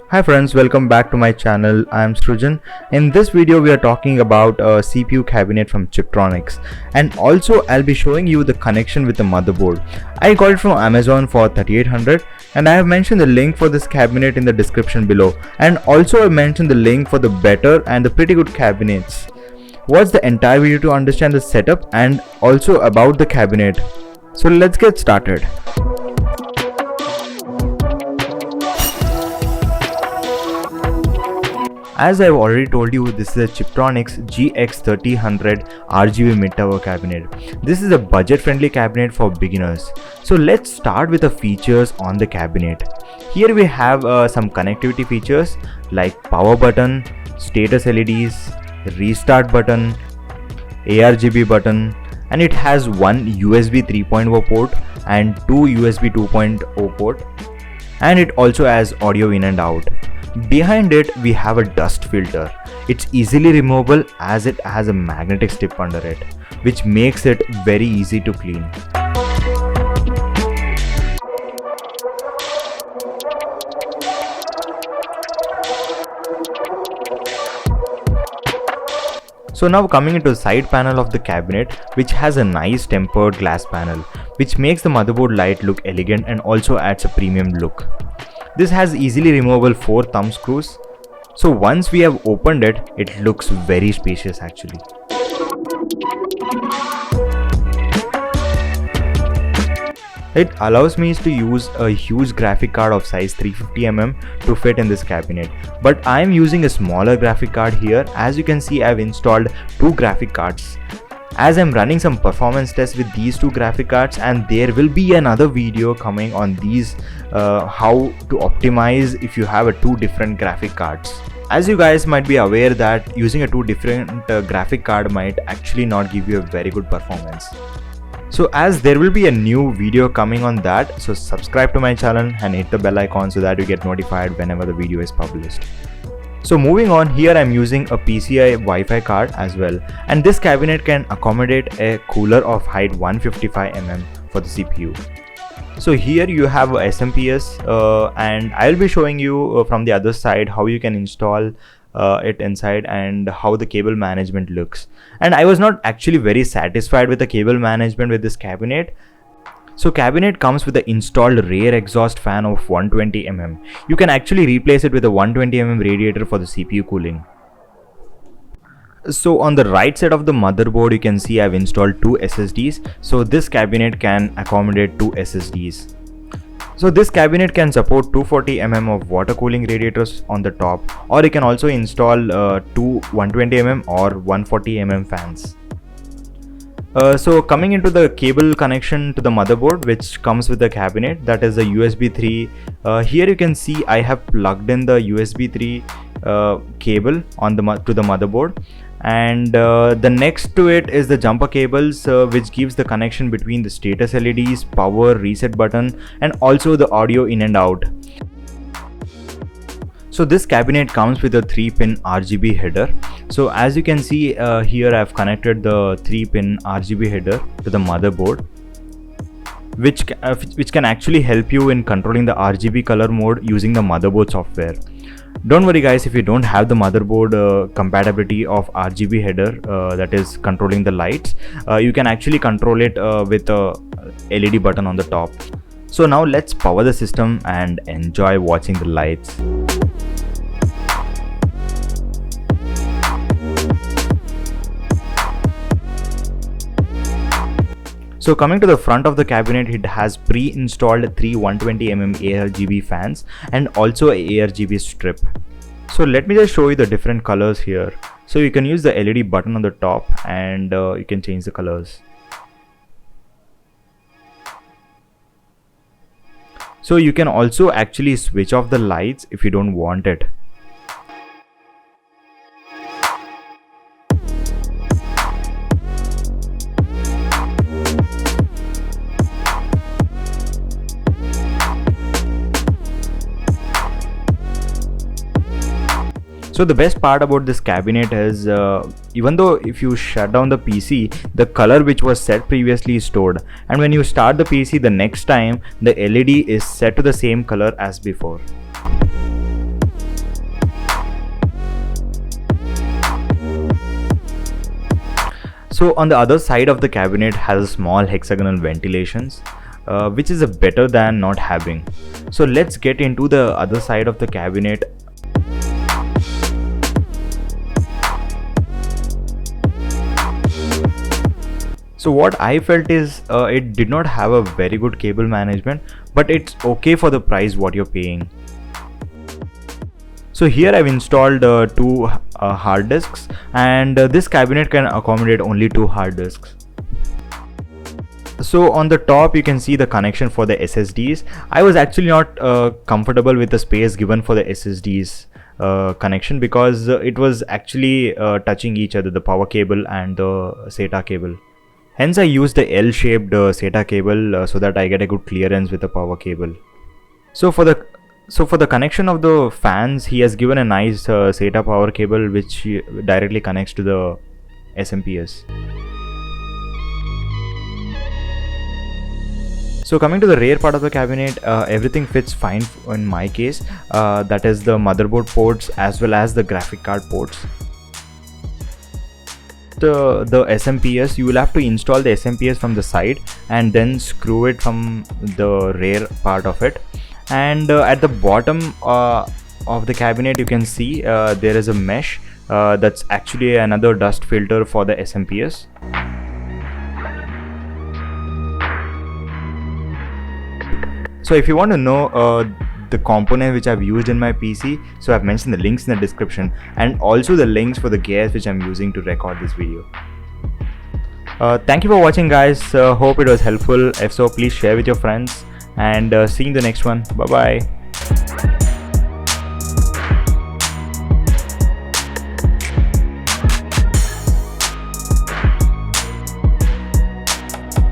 Hi friends, welcome back to my channel. I am Srujan. In this video we are talking about a CPU cabinet from Chiptronics, and also I'll be showing you the connection with the motherboard. I got it from Amazon for 3800 and I have mentioned the link for this cabinet in the description below, and also I mentioned the link for the better and the pretty good cabinets. Watch the entire video to understand the setup and also about the cabinet. So let's get started. As I've already told you, this is a Chiptronics GX3000 RGB mid-tower cabinet. This is a budget-friendly cabinet for beginners. So let's start with the features on the cabinet. Here we have some connectivity features like power button, status LEDs, restart button, ARGB button, and it has one USB 3.0 port and two USB 2.0 port, and it also has audio in and out. Behind it we have a dust filter. It's easily removable as it has a magnetic strip under it, which makes it very easy to clean. So now coming into the side panel of the cabinet, which has a nice tempered glass panel, which makes the motherboard light look elegant and also adds a premium look. This has easily removable 4 thumb screws. So once we have opened it, it looks very spacious actually. It allows me to use a huge graphic card of size 350mm to fit in this cabinet, but I am using a smaller graphic card here. As you can see, I have installed 2 graphic cards, as I'm running some performance tests with these 2 graphic cards, and there will be another video coming on these how to optimize if you have 2 different graphic cards. As you guys might be aware that using a 2 different graphic card might actually not give you a very good performance. So as there will be a new video coming on that, so subscribe to my channel and hit the bell icon so that you get notified whenever the video is published. So moving on, here I'm using a PCI Wi-Fi card as well, and this cabinet can accommodate a cooler of height 155mm for the CPU. So here you have a SMPS and I'll be showing you from the other side how you can install it inside and how the cable management looks. And I was not actually very satisfied with the cable management with this cabinet. So cabinet comes with the installed rear exhaust fan of 120mm. You can actually replace it with a 120mm radiator for the CPU cooling. So on the right side of the motherboard, you can see I've installed 2 SSDs. So this cabinet can accommodate 2 SSDs. So this cabinet can support 240mm of water cooling radiators on the top, or you can also install 2 120mm or 140mm fans. So coming into the cable connection to the motherboard, which comes with the cabinet, that is a USB 3. Here you can see I have plugged in the USB 3 cable on to the motherboard, and the next to it is the jumper cables, which gives the connection between the status LEDs, power, reset button, and also the audio in and out. So this cabinet comes with a 3-pin RGB header. So as you can see here, I've connected the 3-pin RGB header to the motherboard, which can actually help you in controlling the RGB color mode using the motherboard software. Don't worry guys, if you don't have the motherboard compatibility of RGB header that is controlling the lights, you can actually control it with a LED button on the top. So now let's power the system and enjoy watching the lights. So coming to the front of the cabinet, it has pre-installed 3 120mm ARGB fans and also a ARGB strip. So let me just show you the different colors here. So you can use the LED button on the top and you can change the colors. So you can also actually switch off the lights if you don't want it. So the best part about this cabinet is even though if you shut down the PC, the color which was set previously is stored, and when you start the PC the next time, the LED is set to the same color as before. So on the other side of the cabinet has small hexagonal ventilations, which is a better than not having. So let's get into the other side of the cabinet. So what I felt is it did not have a very good cable management, but it's okay for the price what you're paying. So here I've installed two hard disks, and this cabinet can accommodate only 2 hard disks. So on the top you can see the connection for the SSDs. I was actually not comfortable with the space given for the SSDs connection, because it was actually touching each other, the power cable and the SATA cable. Hence I used the L-shaped SATA cable so that I get a good clearance with the power cable. So for the connection of the fans, he has given a nice SATA power cable which directly connects to the SMPS. So coming to the rear part of the cabinet, everything fits fine in my case. That is the motherboard ports as well as the graphic card ports. The SMPS, you will have to install the SMPS from the side and then screw it from the rear part of it. And at the bottom of the cabinet you can see there is a mesh that's actually another dust filter for the SMPS. So if you want to know the component which I've used in my PC, so I've mentioned the links in the description, and also the links for the gears which I'm using to record this video. Thank you for watching, guys. Hope it was helpful. If so, please share with your friends, and see you in the next one. Bye bye.